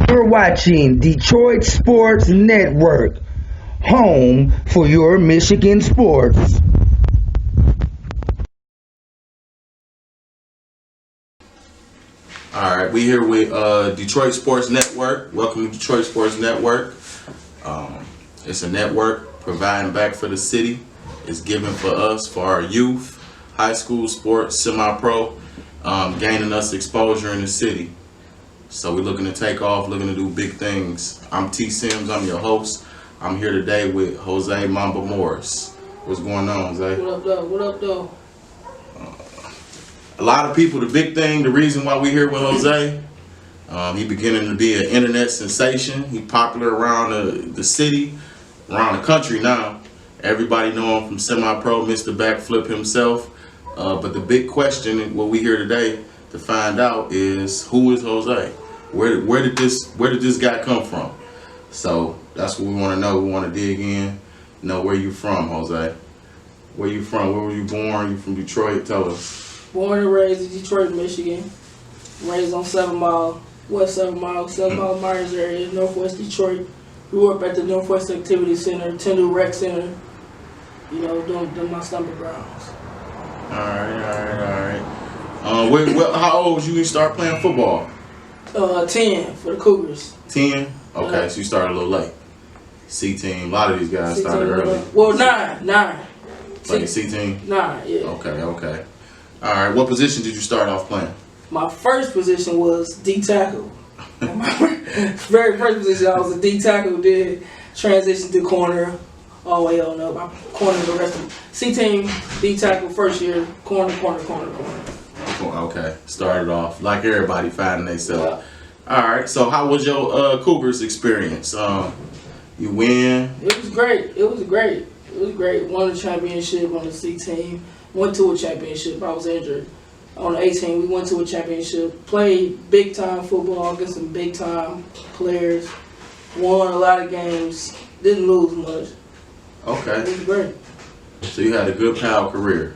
You're watching Detroit Sports Network, home for your Michigan sports. All right, we here with Detroit Sports Network. Welcome to Detroit Sports Network. It's a network providing back for the city. It's given for us, for our youth, high school sports, semi-pro, gaining us exposure in the city. So we're looking to take off, looking to do big things. I'm T. Sims, I'm your host. I'm here today with Jose Mamba Morris. What's going on, Jose? What up, though? What up, though? A lot of people, the big thing, the reason why we're here with Jose, he beginning to be an internet sensation. He popular around the city, around the country now. Everybody know him from semi-pro, Mr. Backflip himself. But the big question, what we here today to find out is, who is Jose? Where did this guy come from? So that's what we want to know. We want to dig in, know where you from, Jose. Where you from? Where were you born? You from Detroit? Tell us. Born and raised in Detroit, Michigan. Raised on 7 Mile, West 7 Mile, 7 Mile Myers area, Northwest Detroit. Grew up at the Northwest Activity Center, Tyndall Rec Center. You know, doing my stomping grounds. All right. How old was you when you start playing football? 10 for the Cougars. 10? Okay, so you started a little late. C-team, a lot of these guys started early. Well, 9. Like C-team? 9, yeah. Okay. All right, what position did you start off playing? My first position was D tackle. My very first position, I was a D tackle. Did transition to corner, all the way on up. I cornered the rest of them. C-team, D tackle, first year, corner. Okay, started off like everybody finding themselves. Yeah. All right, so how was your Cougars experience? You win? It was great. Won a championship on the C-team. Went to a championship. I was injured. On the 18, we went to a championship. Played big-time football against some big-time players. Won a lot of games. Didn't lose much. Okay. It was great. So you had a good PAL career.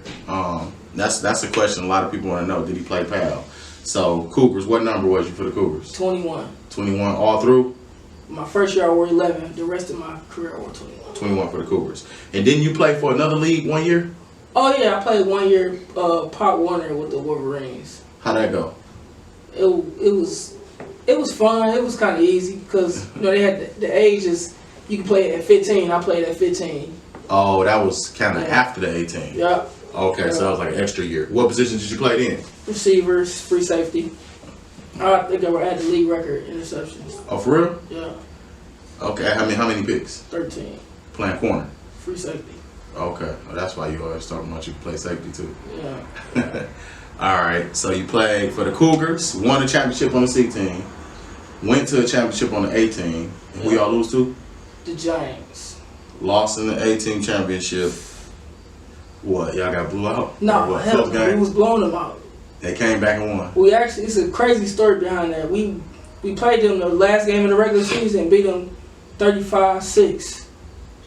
That's a question a lot of people want to know. Did he play PAL? So Cougars, what number was you for the Cougars? 21. 21 all through? My first year I wore 11. The rest of my career I wore 21. 21 for the Cougars. And didn't you play for another league 1 year? Oh yeah, I played 1 year Pop Warner with the Wolverines. How'd that go? It was fun. It was kind of easy because they had the ages. You can play at 15. I played at 15. Oh, that was kind of after the 18. Yeah. Okay, so that was like an extra year. What position did you play in? Receivers, free safety. I think I had the league record interceptions. Oh, for real? Yeah. Okay, how many picks? 13. Playing corner. Free safety. Okay, well, that's why you always talking about you play safety too. Yeah. All right, so you played for the Cougars, won a championship on the C team, went to a championship on the A team. And who y'all lose to? The Giants. Lost in the A team championship. What, y'all got blew out? No, hell, we was blowing them out. They came back and won. It's a crazy story behind that. We played them the last game of the regular season and beat them 35-6.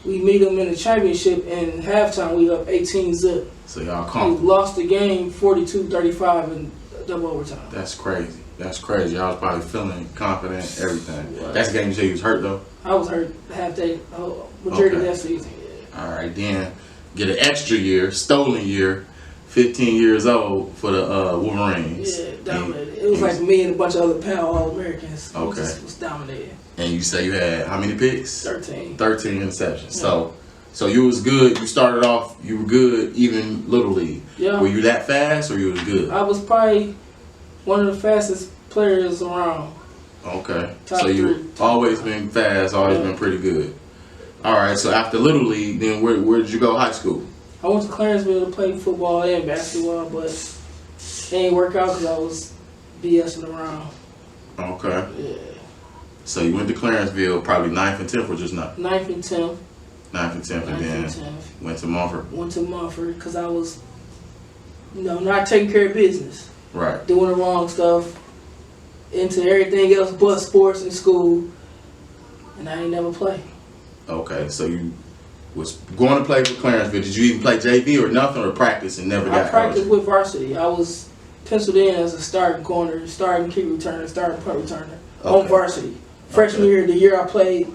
We meet them in the championship, and halftime we up 18-zip. So y'all We comfortable. lost the game 42-35 in double overtime. That's crazy. Y'all was probably feeling confident, everything. What? That's the game you say you was hurt though? I was hurt majority of that season. Yeah. All right, then get an extra year, stolen year, 15 years old for the Wolverines. Yeah, dominated. It was like me and a bunch of other PAL All-Americans. Okay. Was dominated. And you say you had how many picks? 13. 13 interceptions. Yeah. So you was good. You started off, you were good, even Little League. Yeah. Were you that fast or you was good? I was probably one of the fastest players around. Okay. Top so you three. always been fast, always been pretty good. All right, so after Little League, then where did you go high school? I went to Clarenceville to play football and basketball, but it ain't work out because I was BSing around. Okay. Yeah. So you went to Clarenceville, probably 9th and 10th or just not? 9th and 10th. 9th and 10th, and then 10th. went to Mumford. Went to Mumford because I was, not taking care of business. Right. Doing the wrong stuff. Into everything else but sports in school. And I ain't never play. Okay, so you was going to play for Clarenceville. Did you even play JV or nothing, or practice and never got I practiced with varsity. I was penciled in as a starting corner, starting kick returner, starting punt returner on varsity. Freshman year, the year I played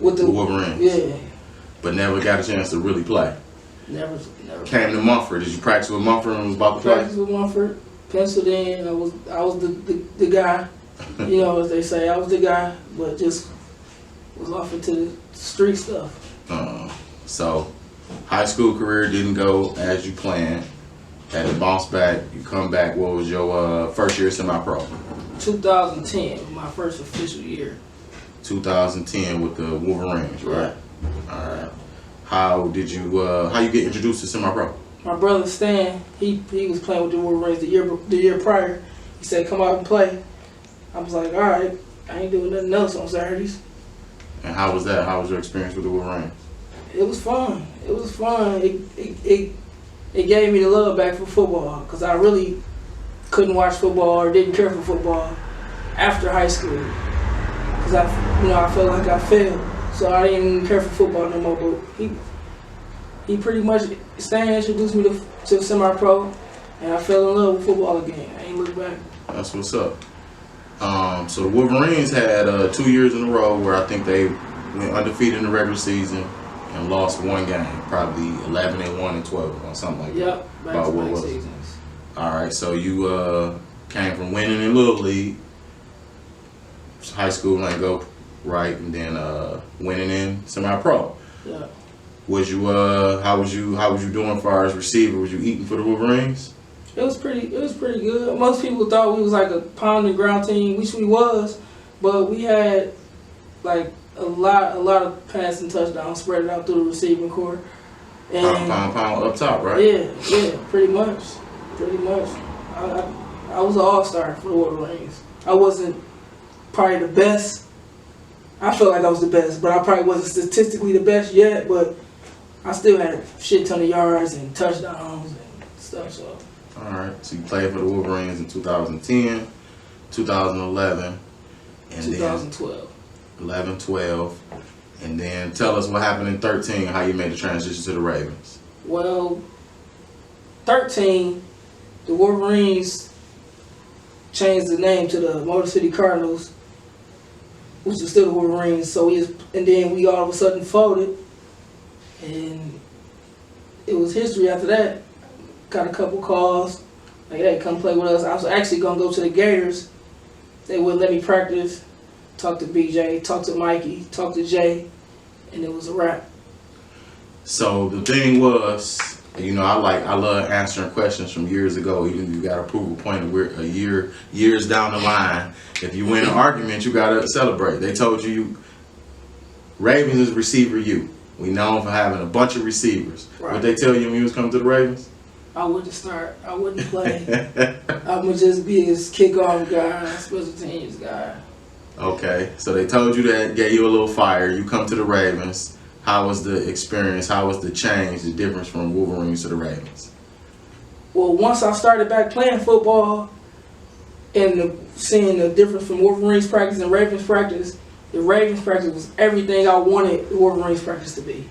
with the Wolverines. Yeah. But never got a chance to really play. Never. Came to Mumford. Did you practice with Mumford and was about to play? Practice with Mumford, penciled in. I was the guy. You know, as they say, I was the guy, but just was off into the street stuff. So, high school career didn't go as you planned. Had to bounce back. You come back. What was your first year semi-pro? 2010, my first official year. 2010 with the Wolverines, right? Yeah. All right. How did you get introduced to semi-pro? My brother Stan, he was playing with the Wolverines the year prior. He said, "Come out and play." I was like, "All right, I ain't doing nothing else on Saturdays." And how was that? How was your experience with the Wolverines? It was fun. It was fun. It gave me the love back for football because I really couldn't watch football or didn't care for football after high school because I felt like I failed, so I didn't even care for football no more. But he pretty much Stan introduced me to semi-pro, and I fell in love with football again. I ain't looked back. That's what's up. So the Wolverines had 2 years in a row where I think they went undefeated in the regular season and lost one game, probably 11-1 and 12 or something like that. Yep, About what it back-to-back was. seasons. All right, so you came from winning in Little League, high school ain't go right, and then winning in semi-pro. Yeah. Was you how was you doing as far as receiver? Was you eating for the Wolverines? It was pretty good. Most people thought we was like a pound and ground team, which we was, but we had like a lot of passing touchdowns spread out through the receiving core. And Pound up top, right? yeah, pretty much. I was an all-star for the Wolverines. I wasn't probably the best. I felt like I was the best, but I probably wasn't statistically the best yet, but I still had a shit ton of yards and touchdowns and stuff, so. All right, so you played for the Wolverines in 2010, 2011, and 2012. then 11, 12, and then tell us what happened in 13, how you made the transition to the Ravens. Well, 13, the Wolverines changed the name to the Motor City Cardinals, which is still the Wolverines. And then we all of a sudden folded, and it was history after that. Got a couple calls, like, "Hey, come play with us." I was actually gonna go to the Gators. They wouldn't let me practice. Talk to BJ, talk to Mikey, talk to Jay, and it was a wrap. So the thing was, I love answering questions from years ago. Even if you got to prove a point years down the line. If you win an argument, you got to celebrate. They told you, Ravens is receiver you. We known for having a bunch of receivers. Right. What they tell you when you was coming to the Ravens? I wouldn't start. I wouldn't play. I would just be his kickoff guy, special teams guy. Okay, so they told you that, gave you a little fire. You come to the Ravens. How was the experience? How was the change, the difference from Wolverines to the Ravens? Well, once I started back playing football and seeing the difference from Wolverines practice and Ravens practice, the Ravens practice was everything I wanted the Wolverines practice to be.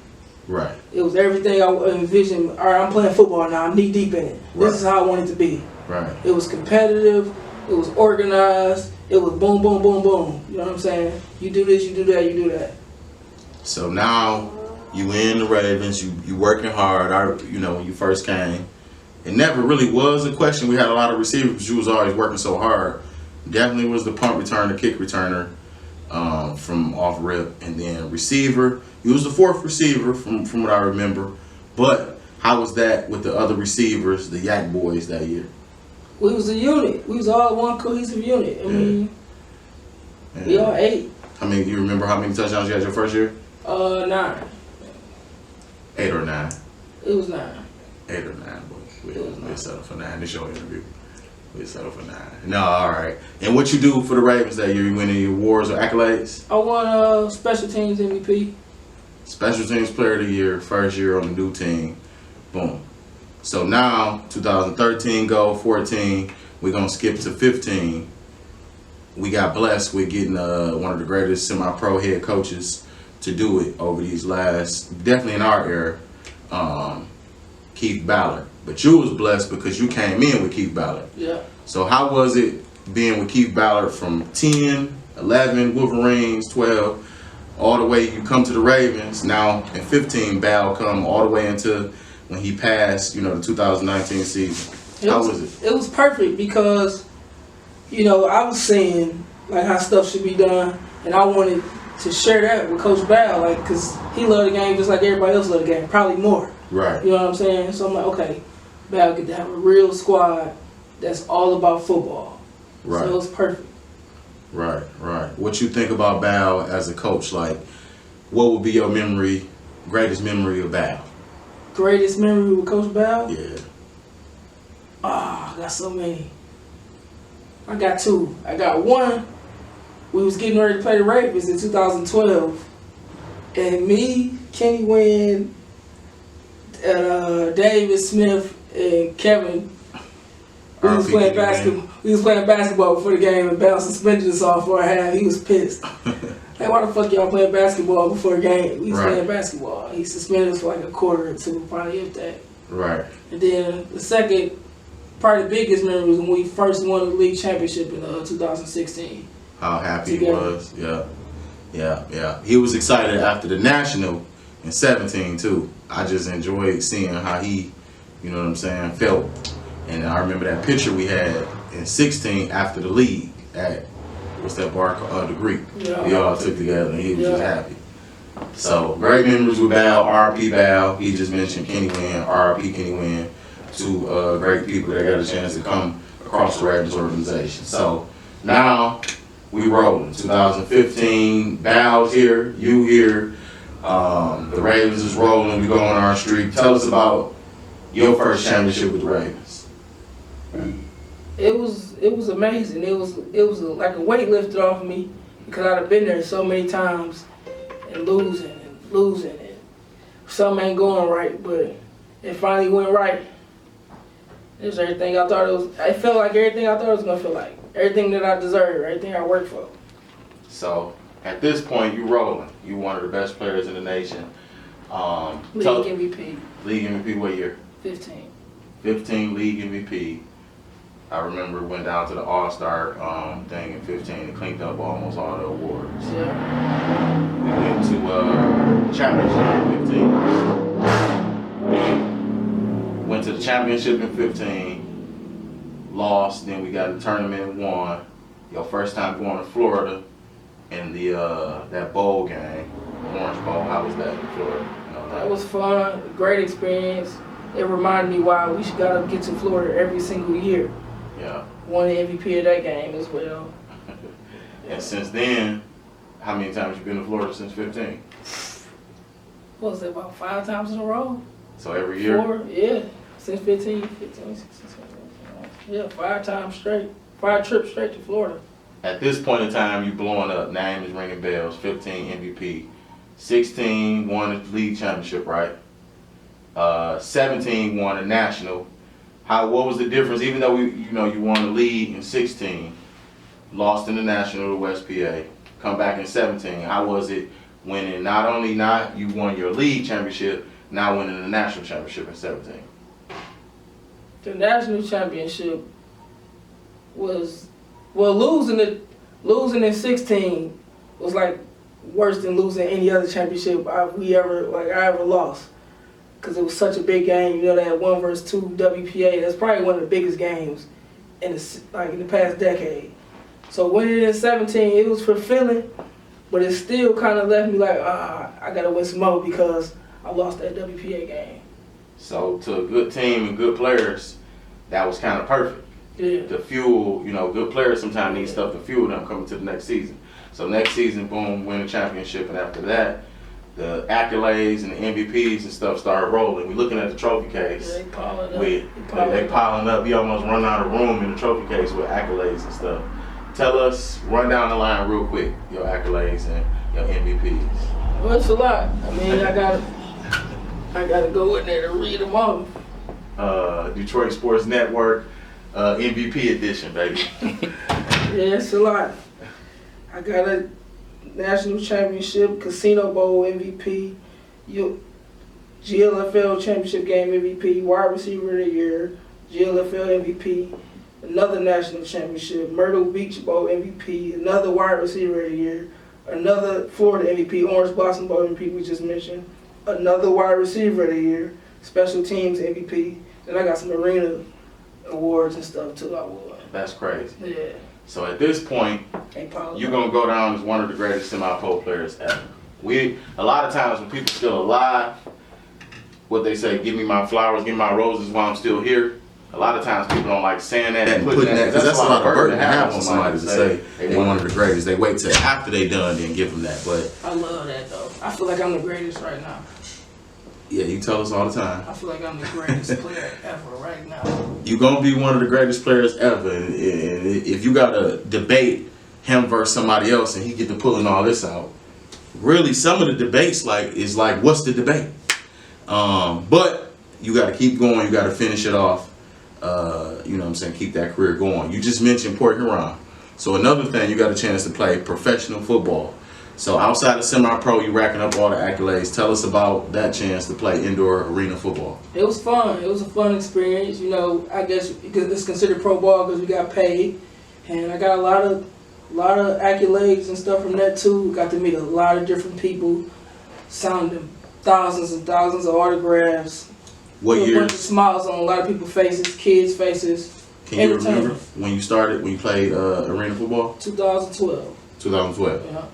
Right. It was everything I envisioned. All right, I'm playing football now. I'm knee deep in it. Right. This is how I want it to be. Right. It was competitive. It was organized. It was boom, boom, boom, boom. You know what I'm saying? You do this, you do that, you do that. So now you in the Ravens. You working hard. When you first came, it never really was a question. We had a lot of receivers, but you was always working so hard. Definitely was the punt returner, kick returner from off rip, and then receiver. You was the fourth receiver from what I remember. But how was that with the other receivers, the Yak Boys that year? We was a unit. We was all one cohesive unit. I mean, we all ate. You remember how many touchdowns you had your first year? 9. 8 or 9. It was 9. 8 or 9, boy. We settled for 9. This your interview. We settled for 9. No, all right. And what you do for the Ravens that year? You win any awards or accolades? I won special teams MVP. Special teams player of the year, first year on the new team. Boom. So now, 2013 go, 14, we're going to skip to 15. We got blessed with getting one of the greatest semi-pro head coaches to do it over these last, definitely in our era, Keith Ballard. But you was blessed because you came in with Keith Ballard. Yeah. So how was it being with Keith Ballard from 10 11 Wolverines, 12, all the way you come to the Ravens. Now in 15, Bal come all the way into when he passed, the 2019 season. How was it? It was perfect because, I was seeing like how stuff should be done, and I wanted to share that with Coach Bal, like, cause he loved the game just like everybody else loved the game, probably more. Right. You know what I'm saying? So I'm like, okay, Bal get to have a real squad that's all about football. Right. So it was perfect. Right. What you think about Bal as a coach? Like, what would be your greatest memory of Bal? Greatest memory with Coach Bal? Yeah. I got so many. I got two. I got one. We was getting ready to play the Ravens in 2012, and me, Kenny Wynn, David Smith, and Kevin. We was playing basketball. We was playing basketball before the game, and Bal suspended us all for a half. He was pissed. Like, why the fuck y'all playing basketball before a game? We was playing basketball. He suspended us for like a quarter or two, probably if that. Right. And then the second, probably the biggest memory was when we first won the league championship in 2016. How happy he was. Yeah. He was excited after the national in 17 too. I just enjoyed seeing how he, felt. And I remember that picture we had in 16 after the league at what's that bar called? The Greek. Yeah. We all took together and he was just happy. So great memories with Bal, R.P. Bal. He just mentioned Kenny Wynn, R.P. Kenny Wynn, two great people that got a chance to come across the Ravens organization. So now we rolling. 2015, Bal's here, you here. The Ravens is rolling. We go on our streak. Tell us about your first championship with the Ravens. It was amazing. It was like a weight lifted off of me because I'd have been there so many times and losing and something ain't going right, but it finally went right. It was everything I thought it was. I felt like everything I thought it was gonna feel like. Everything that I deserve, everything I worked for. So at this point, you rolling. You one of the best players in the nation. League MVP. League MVP what year? 15. 15 league MVP. I remember went down to the All-Star thing in 15 and cleaned up almost all the awards. Yeah. We went to championship in 15. Went to the championship in 15. Lost. Then we got a tournament and won. Your first time going to Florida in the that bowl game, Orange Bowl. How was that in Florida? That was fun. Great experience. It reminded me why we should gotta get to Florida every single year. Yeah. Won the MVP of that game as well. And since then, how many times you been to Florida since 15? What was it, about 5 times in a row? So every year? 4, yeah. Since 15, 16, yeah, 5 times straight. 5 trips straight to Florida. At this point in time, you blowing up. Name is ringing bells. 15 MVP. 16 won the league championship, right? 17 won a national. What was the difference? Even though you won the league in 16, lost in the national to West PA, come back in 17. How was it winning? Not you won your league championship, now winning the national championship in 17. The national championship was losing in 16 was like worse than losing any other championship I ever lost. Because it was such a big game, that 1 versus 2 WPA. That's probably one of the biggest games in the past decade. So winning in 17, it was fulfilling, but it still kind of left me like, I gotta win some more because I lost that WPA game. So to a good team and good players, that was kind of perfect. Yeah. The fuel, good players sometimes need stuff to fuel them coming to the next season. So next season, boom, win a championship, and after that, the accolades and the MVPs and stuff started rolling. We're looking at the trophy case. Yeah, they piling up. They piling up. You almost run out of room in the trophy case with accolades and stuff. Tell us, run down the line real quick, your accolades and your MVPs. Well, it's a lot. I mean, I gotta go in there to read them off. Detroit Sports Network MVP edition, baby. Yeah, it's a lot. I got a National Championship, Casino Bowl MVP, GLFL Championship Game MVP, Wide Receiver of the Year, GLFL MVP, another national championship, Myrtle Beach Bowl MVP, another wide receiver of the year, another Florida MVP, Orange Blossom Bowl MVP we just mentioned, another wide receiver of the year, special teams MVP, and I got some arena awards and stuff too. I won. That's crazy. Yeah. So at this point, you're gonna go down as one of the greatest semi-pro players ever. A lot of times when people still alive, what they say, give me my flowers, give me my roses while I'm still here. A lot of times people don't like saying that and putting that, because that's a lot of burden to have on somebody to say they one of the greatest. They wait till after they done then give them that. But I love that though. I feel like I'm the greatest right now. yeah, you tell us all the time. I feel like I'm the greatest player ever right now. You're gonna be one of the greatest players ever. And if you gotta debate him versus somebody else and he get to pulling all this out, really some of the debates is like what's the debate? But you gotta keep going, you gotta finish it off. You know what I'm saying, keep that career going. You just mentioned Port Huron. So another thing, you got a chance to play professional football. So outside of semi-pro, you racking up all the accolades. Tell us about that chance to play indoor arena football. It was fun. It was a fun experience. You know, I guess it's considered pro ball because we got paid, and I got a lot of accolades and stuff from that too. Got to meet a lot of different people, signed them thousands and thousands of autographs. What years? A bunch of years? smiles on a lot of people's faces, kids' faces. Can you remember when you started, when you played arena football? 2012. 2012. Yeah.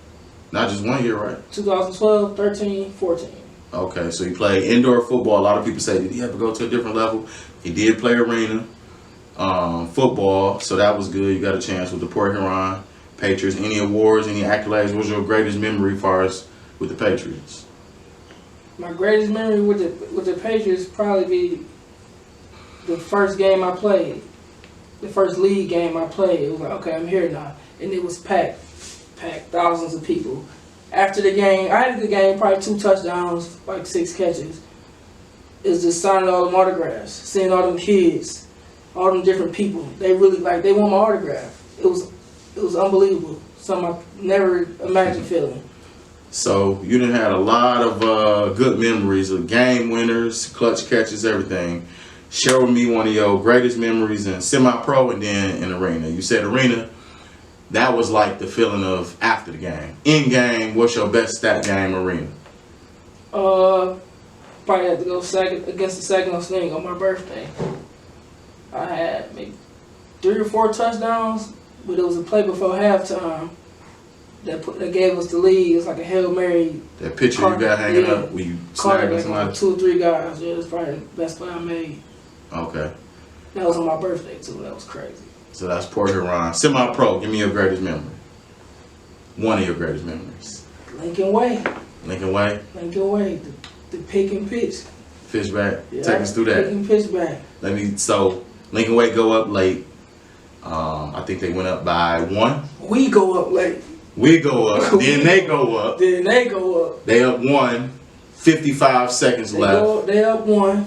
Not just 1 year, right? 2012, 13, 14. Okay, so you played indoor football. A lot of people say, did he ever go to a different level? He did play arena football, so that was good. You got a chance with the Port Huron Patriots. Any awards, any accolades? What was your greatest memory as far as with the Patriots? My greatest memory with the Patriots probably be the first game I played, the first league game I played. It was like, okay, I'm here now, and it was packed, thousands of people. After the game, I had the game, probably 2 touchdowns, like 6 catches. It's just signing all them autographs, seeing all them kids, all them different people. They really they want my autograph. It was unbelievable. Something I never imagined feeling. So you done had a lot of good memories of game winners, clutch catches, everything. Share with me one of your greatest memories in semi-pro and then in arena. You said arena, that was like the feeling of after the game. In game, what's your best stat game arena? Probably had to go against the Saginaw Sting on my birthday. I had maybe 3 or 4 touchdowns, but it was a play before halftime that gave us the lead. It was like a Hail Mary. That picture you got hanging up where you snagging somebody? 2 or 3 guys. Yeah, that's probably the best play I made. Okay. That was on my birthday too. That was crazy. So that's Port Huron. Semi-pro, give me your greatest memory. One of your greatest memories. Lincoln Way. Lincoln Way? Lincoln Way. The pick and pitch. Fishback. Yeah, Take us through that. Pick and pitch back. So Lincoln Way go up late. I think they went up by 1. We go up late. We go up. Then they go up. Then they go up. They up 1. 55 seconds left. They up 1.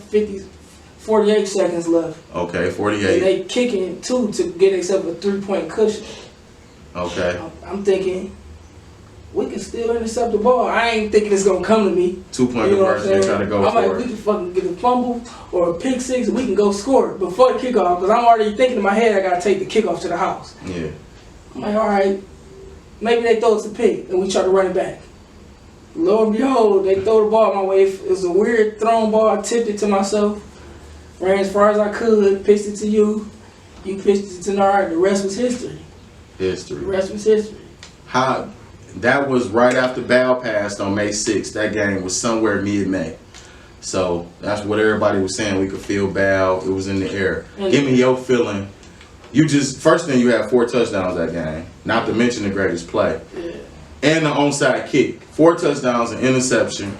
48 seconds left. Okay, 48. And they kicking 2 to get themselves a 3-point cushion. Okay. I'm thinking, we can still intercept the ball. I ain't thinking it's going to come to me. 2-point conversion, they try to go for it. We can fucking get a fumble or a pick 6 and we can go score it before the kickoff, because I'm already thinking in my head I got to take the kickoff to the house. Yeah. I'm like, all right, maybe they throw us a pick and we try to run it back. Lo and behold, they throw the ball my way. It was a weird thrown ball. I tipped it to myself. Ran as far as I could, pitched it to you. You pitched it to Nard. The rest was history. The rest was history. That was right after Bal passed on May 6th. That game was somewhere mid-May. So that's what everybody was saying. We could feel Bal. It was in the air. Give me your feeling. First thing, you had 4 touchdowns that game. Not to mention the greatest play. Yeah. And the onside kick. 4 touchdowns, an interception.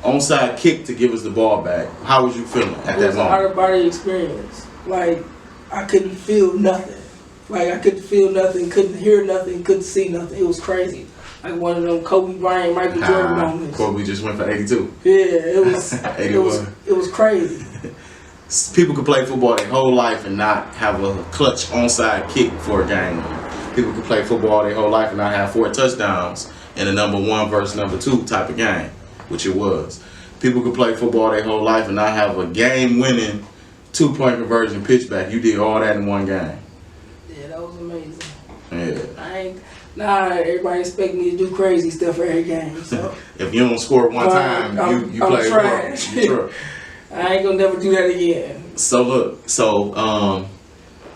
Onside kick to give us the ball back. How was you feeling at that moment? It was an out-of-body experience. Like, I couldn't feel nothing. Like, I couldn't feel nothing, couldn't hear nothing, couldn't see nothing. It was crazy. Like one of them Kobe Bryant, Michael Jordan moments. Kobe just went for 82. Yeah, it was 81. It was crazy. People could play football their whole life and not have a clutch onside kick for a game. People could play football their whole life and not have 4 touchdowns in a number 1 versus number 2 type of game, which it was. People could play football their whole life and not have a game-winning 2-point conversion, pitchback. You did all that in one game. Yeah, that was amazing. Yeah. Everybody expect me to do crazy stuff every game. So If you don't score one time, you play trash. well. I ain't gonna never do that again. So look,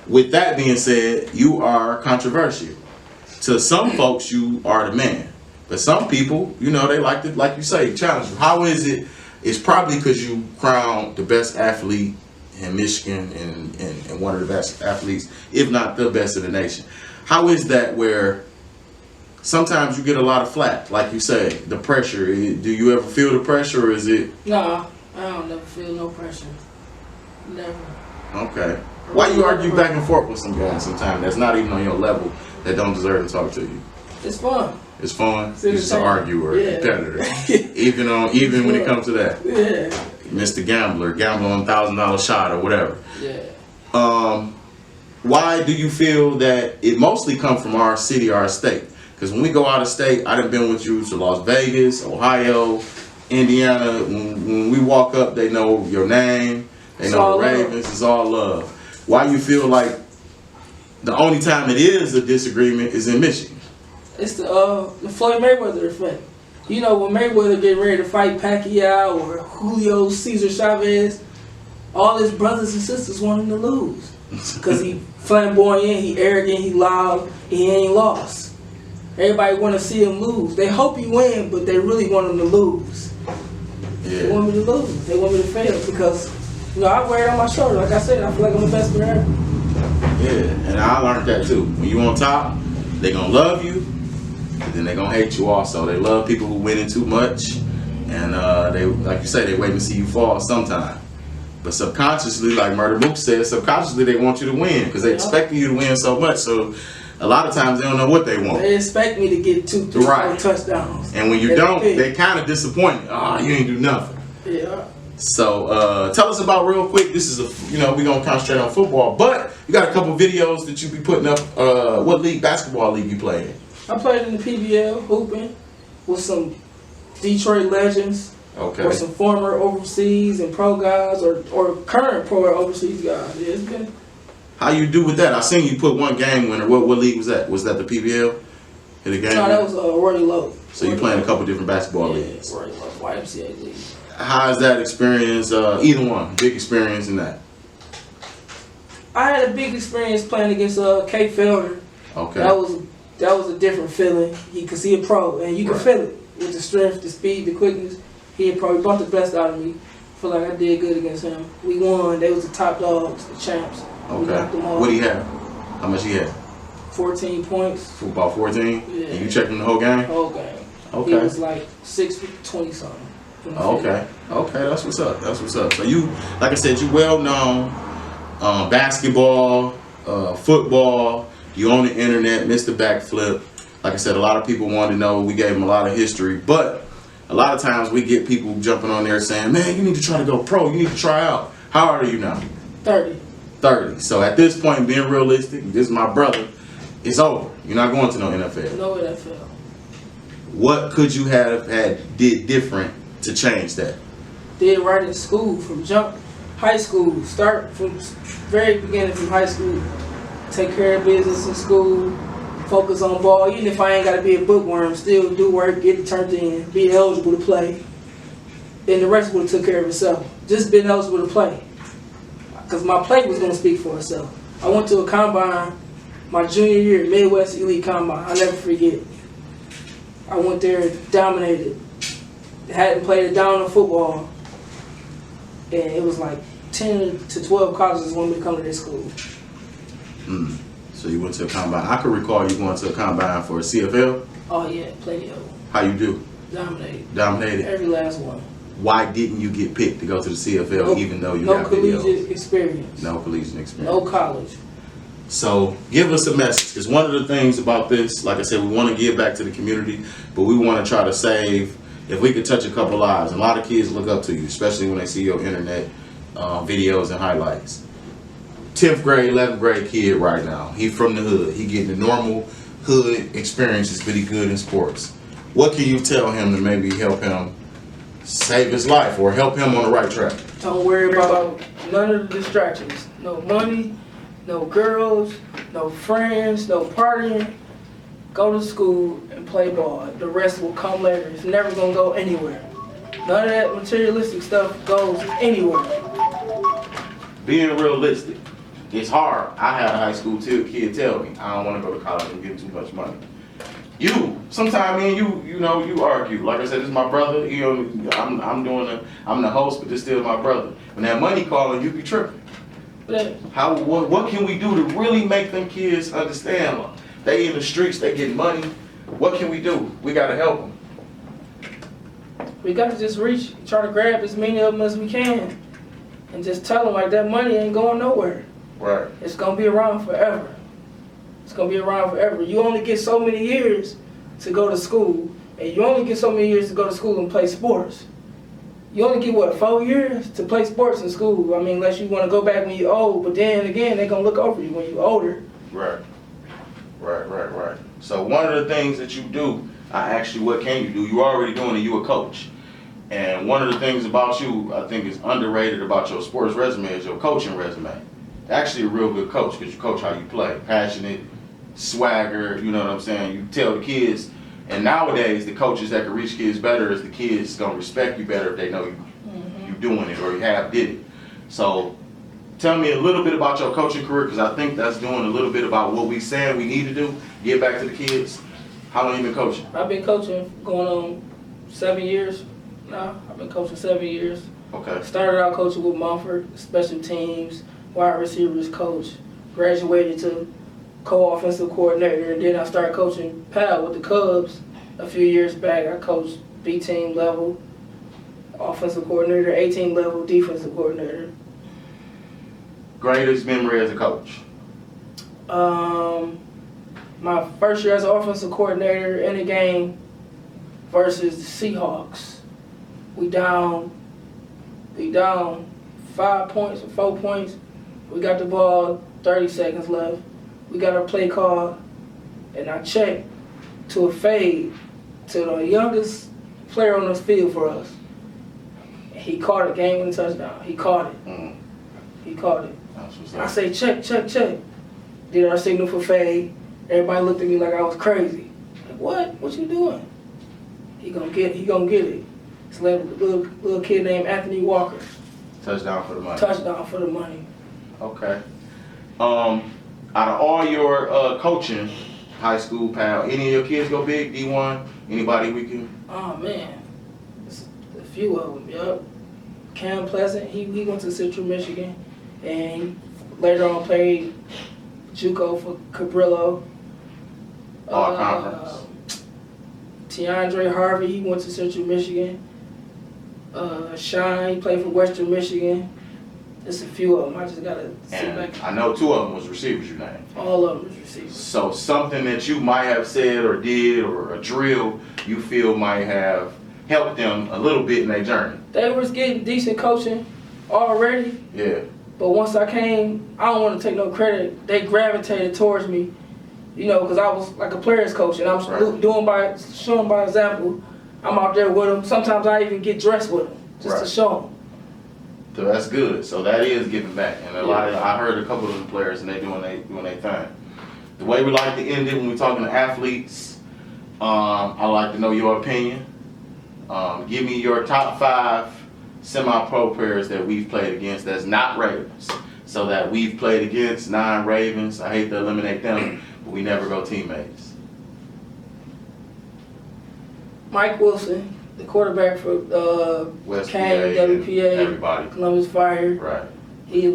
with that being said, you are controversial. To some folks, you are the man. But some people, you know, they like to, like you say, challenge you. How is it? It's probably because you crowned the best athlete in Michigan and one of the best athletes, if not the best in the nation. How is that where sometimes you get a lot of flack, like you say, the pressure? Do you ever feel the pressure, or is it? No, I don't never feel no pressure. Never. Okay. Why you argue back and forth with some guys sometimes that's not even on your level, that don't deserve to talk to you? It's fun. It's fun. You're just an arguer, competitor. even when it comes to that. Yeah. Mr. Gambler, gamble on $1,000 shot or whatever. Yeah. Why do you feel that it mostly comes from our city, our state? Because when we go out of state, I done been with you to Las Vegas, Ohio, Indiana. When we walk up, they know your name. They know the Ravens. It's all love. Why you feel like the only time it is a disagreement is in Michigan? It's the Floyd Mayweather effect. You know, when Mayweather getting ready to fight Pacquiao or Julio Cesar Chavez, all his brothers and sisters want him to lose. Because he flamboyant, he arrogant, he loud, he ain't lost. Everybody want to see him lose. They hope he win, but they really want him to lose. Yeah. They want me to lose. They want me to fail because, you know, I wear it on my shoulder. Like I said, I feel like I'm the best player ever. Yeah, and I learned that too. When you on top, they gonna love you, but then they gonna hate you also. They love people who winning too much, and they, like you say, they wait to see you fall sometime. But subconsciously, like Murder Mook said, subconsciously they want you to win because they expect you to win so much. So a lot of times they don't know what they want. They expect me to get 2, 3, 4 touchdowns. And when you don't, they kind of disappointed. You ain't do nothing. Yeah. So tell us about real quick. This is we're gonna concentrate on football, but you got a couple videos that you be putting up. What basketball league you play in? I played in the PBL hooping with some Detroit legends. Okay. Or some former overseas and pro guys, or current pro or overseas guys. Yeah, it's been. How you do with that? I seen you put one game winner. What league was that? Was that the PBL? Hit a game? No, that was Roy Lowe. So you playing a couple different basketball leagues. Roy Lowe, YMCA league. How is that experience? Either one, big experience in that. I had a big experience playing against Kate Felder. Okay. That was a different feeling. Because he a pro, and you can feel it with the strength, the speed, the quickness. He probably brought the best out of me. I feel like I did good against him. We won. They was the top dogs, the champs. Okay. We knocked them off. What do you have? How much he had? 14 points. About 14? Yeah. And you checked him the whole game? Whole game. Okay. He was like 6'20" something. Okay. That's what's up. So you, like I said, you well known, basketball, football. You on the internet, Mr. Backflip. Like I said, a lot of people want to know. We gave him a lot of history, but a lot of times we get people jumping on there saying, "Man, you need to try to go pro. You need to try out." How old are you now? 30. 30. So at this point, being realistic, this is my brother. It's over. You're not going to no NFL. No NFL. What could you have did different to change that? Did right in school from high school. Start from very beginning from high school. Take care of business in school. Focus on ball. Even if I ain't got to be a bookworm, still do work, get it turned in, be eligible to play. And the rest would have took care of itself. Just being eligible to play. Because my play was going to speak for itself. I went to a combine my junior year, Midwest Elite Combine. I'll never forget. I went there, dominated. Hadn't played a down in football. And it was like 10 to 12 colleges wanted me to come to this school. So you went to a combine. I could recall you going to a combine for a CFL. Oh yeah, plenty of them. How you do? Dominated. Every last one. Why didn't you get picked to go to the CFL even though you have videos? No collegiate experience. No collegiate experience. No college. So give us a message, because one of the things about this, like I said, we want to give back to the community, but we want to try to save, if we could touch a couple lives. A lot of kids look up to you, especially when they see your internet videos and highlights. 10th grade, 11th grade kid right now. He from the hood. He getting the normal hood experiences, but he good in sports. What can you tell him to maybe help him save his life or help him on the right track? Don't worry about none of the distractions. No money, no girls, no friends, no partying. Go to school and play ball. The rest will come later. It's never gonna go anywhere. None of that materialistic stuff goes anywhere. Being realistic, it's hard. I had a high school kid tell me, I don't want to go to college and get too much money. Sometimes me and you argue. Like I said, this is my brother. I'm the host, but this still my brother. When that money calling, you be tripping. What can we do to really make them kids understand? They in the streets, they getting money. What can we do? We gotta help them. We got to just try to grab as many of them as we can, and just tell them like that money ain't going nowhere. Right. It's gonna be around forever. It's gonna be around forever. You only get so many years to go to school, and you only get so many years to go to school and play sports. You only get, what, 4 years to play sports in school? I mean, unless you want to go back when you're old, but then again, they're gonna look over you when you're older. Right. So one of the things that you do, what can you do? You're already doing it, you're a coach. And one of the things about you, I think is underrated about your sports resume is your coaching resume. Actually a real good coach, because you coach how you play. Passionate, swagger, you know what I'm saying? You tell the kids, and nowadays the coaches that can reach kids better is the kids gonna respect you better if they know you doing it or you have did it. So tell me a little bit about your coaching career, because I think that's doing a little bit about what we saying we need to do, get back to the kids. How long you been coaching? I've been coaching going on 7 years now. I've been coaching 7 years. Okay. Started out coaching with Mumford, special teams, wide receivers coach. Graduated to co-offensive coordinator, and then I started coaching PAL with the Cubs a few years back. I coached B-team level, offensive coordinator, A-team level, defensive coordinator. Greatest memory as a coach? My first year as an offensive coordinator in a game versus the Seahawks. We down 5 points or 4 points. We got the ball, 30 seconds left. We got our play call, and I checked to a fade to the youngest player on the field for us. He caught it, game-winning touchdown. He caught it. He caught it. I say, check. Did our signal for fade. Everybody looked at me like I was crazy. Like, what? What you doing? He gonna get it. It's like a little kid named Anthony Walker. Touchdown for the money. Touchdown for the money. Okay. Out of all your coaching, high school, PAL, any of your kids go big, D1? Anybody we can? Oh, man. It's a few of them, yup. Cam Pleasant, he went to Central Michigan, and he later on played JUCO for Cabrillo. All conference. Tiandre Harvey, he went to Central Michigan. Shine, he played for Western Michigan. There's a few of them. I just gotta sit back. I know 2 of them was receivers you named. All of them was receivers. So something that you might have said or did or a drill you feel might have helped them a little bit in their journey. They was getting decent coaching already. Yeah. But once I came, I don't want to take no credit. They gravitated towards me, because I was like a player's coach, and I was showing by example. I'm out there with them. Sometimes I even get dressed with them just to show them. So that's good. So that is giving back, and I heard a couple of the players, and they doing their thing. The way we like to end it when we're talking to athletes, I like to know your opinion. Give me your top 5 semi-pro players that we've played against that's not Ravens. So that we've played against non-Ravens. I hate to eliminate them, but we never go teammates. Mike Wilson, the quarterback for Kane, WPA, Columbus Fire. Right. He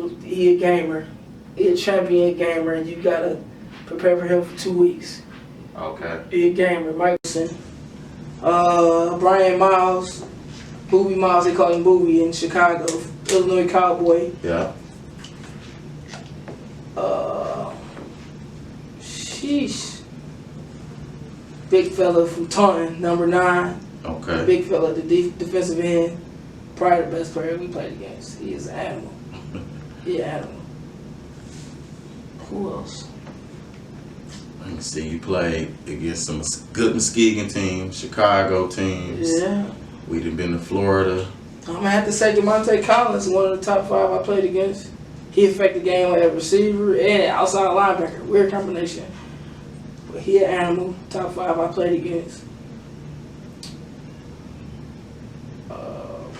a gamer. He a champion gamer, and you gotta prepare for him for 2 weeks. Okay. He a gamer. Mike Wilson. Brian Miles. Boobie Miles, they call him Boobie in Chicago. Illinois Cowboy. Yeah. Sheesh. Big fella from Taunton, number 9. Okay. Big fella, the defensive end. Probably the best player we played against. He is an animal. He an animal. Who else? Let me see. You played against some good Muskegon teams, Chicago teams. Yeah. We done been to Florida. I'm gonna have to say Demonte Collins, one of the top 5 I played against. He affected the game at receiver and outside linebacker. Weird combination. But he an animal. Top 5 I played against.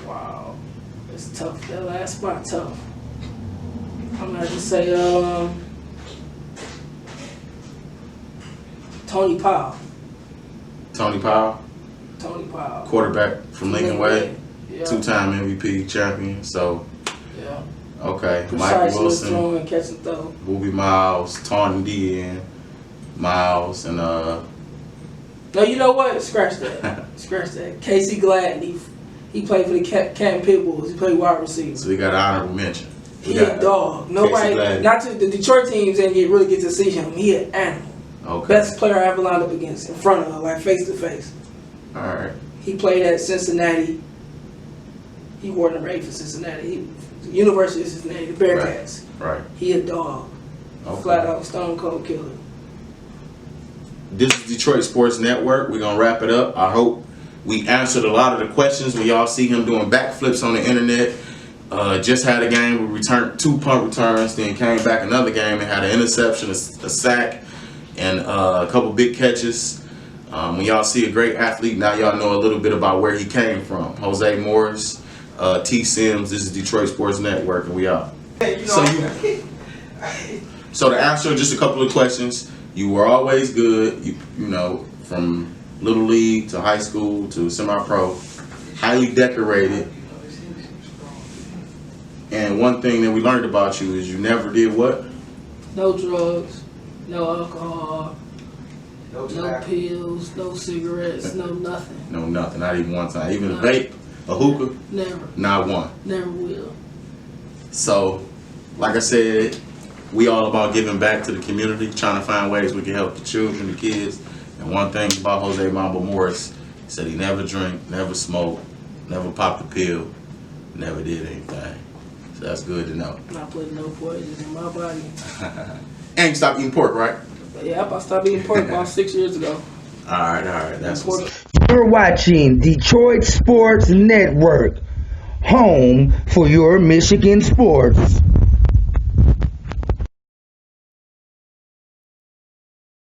Wow. It's tough. That last spot tough. I'm gonna have to say Tony Powell. Tony Powell, Tony Powell. quarterback from Lincoln Way, Yeah. 2-time MVP champion. So, Yeah. okay. Precise Mike Wilson, throwing, catch and throw. Booby Miles, Taunton DN, Miles, and No, you know what? Scratch that. Scratch that. Casey Gladden. He played for the Canton Pitbulls. He played wide receiver. so we got an honorable mention. He a dog. Nobody, Gladden. not to the Detroit teams, didn't really get to see him. He an animal. Okay. Best player I ever lined up against, in front of her, like face to face. All right. He played at Cincinnati. He wore number 8 for Cincinnati. University of Cincinnati, the Bearcats. Right. He a dog. Okay. Flat out stone cold killer. This is Detroit Sports Network. We're gonna wrap it up. I hope we answered a lot of the questions when y'all see him doing backflips on the internet. Just had a game where we returned 2 punt returns, then came back another game and had an interception, a sack, and a couple big catches. When y'all see a great athlete, now y'all know a little bit about where he came from. Jose Morris, T. Sims. This is Detroit Sports Network, and we out. So to answer just a couple of questions, you were always good. You know, from little league to high school to semi-pro, highly decorated. And one thing that we learned about you is you never did what? No drugs, no alcohol, no pills, no cigarettes, no nothing. No, nothing. Not even one time. Even a vape, a hookah? Never. Not one. Never will. So, like I said, we all about giving back to the community, trying to find ways we can help the children, the kids. And one thing about Jose Mamba Morris, he said he never drank, never smoked, never popped a pill, never did anything. So that's good to know. Not putting no poison in my body. And you stopped eating pork, right? Yeah, I stopped eating pork about 6 years ago. All right. That's what's up. You're watching Detroit Sports Network, home for your Michigan sports.